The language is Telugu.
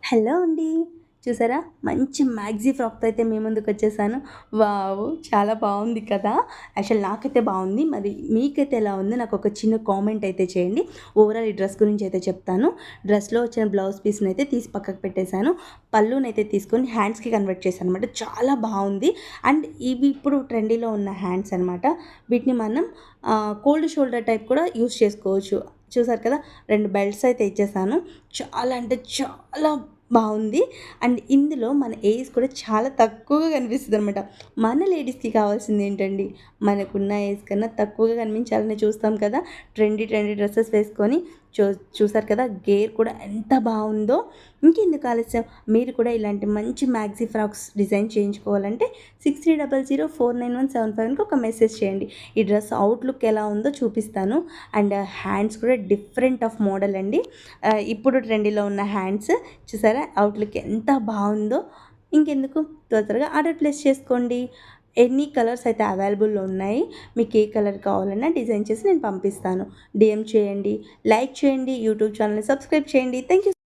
హలో అండి. చూసారా? మంచి మ్యాక్సీ ఫ్రాక్‌తో అయితే మీ ముందుకొచ్చేసాను. వావ్! చాలా బావుంది కదా! యాక్చువల్ నాకైతే బావుంది. మరి మీకైతే ఎలా ఉందో నాకొక చిన్న కామెంట్ అయితే చేయండి. ఓవరాల్ ఈ డ్రెస్ గురించి అయితే చెప్తాను. డ్రెస్‌లో వచ్చిన బ్లౌజ్ పీస్‌నైతే తీసి పక్కకు పెట్టేశాను. పళ్ళునైతే తీసుకొని హ్యాండ్స్‌కి కన్వర్ట్ చేశాననమాట. చాలా బావుంది. అండ్ ఇవి ఇప్పుడు ట్రెండీలో ఉన్న హ్యాండ్స్ అనమాట. వీటిని మనం కోల్డ్ షోల్డర్ టైప్ కూడా యూజ్ చేసుకోవచ్చు. చూసారు కదా! 2 బెల్ట్స్ అయితే ఇచ్చేసాను. చాలా అంటే చాలా బావుంది. అండ్ ఇందులో మన ఏజ్ కూడా చాలా తక్కువగా కనిపిస్తదనమాట. మన లేడీస్‌కి కావాల్సిందేంటండి, మనకున్న ఏజ్ కన్నా తక్కువగా కనిపించాలని చూస్తాం కదా! ట్రెండీ ట్రెండీ డ్రెసెస్ వేసుకొని చూ చూసారు కదా! గేర్ కూడా ఎంత బావుందో. ఇంకెందుకు ఆలస్యం, మీరు కూడా ఇలాంటి మంచి మ్యాక్సీ ఫ్రాక్స్ డిజైన్ చేయించుకోవాలంటే 6300491751కి ఒక మెసేజ్ చేయండి. ఈ డ్రెస్ అవుట్‌లుక్ ఎలా ఉందో చూపిస్తాను. అండ్ హ్యాండ్స్ కూడా డిఫరెంట్ ఆఫ్ మోడల్ అండి. ఇప్పుడు ట్రెండీలో ఉన్న హ్యాండ్స్ చూసారా? అవుట్‌లుక్ ఎంత బావుందో. ఇంకెందుకు, త్వరగా ఆర్డర్ ప్లేస్ చేసుకోండి. ఎన్ని కలర్స్ అయితే అవైలబుల్‌లో ఉన్నాయి. మీకు ఏ కలర్ కావాలన్నా డిజైన్ చేసి నేను పంపిస్తాను. డీఎం చేయండి, లైక్ చేయండి, యూట్యూబ్ ఛానల్‌ని సబ్స్క్రైబ్ చేయండి. Thank you.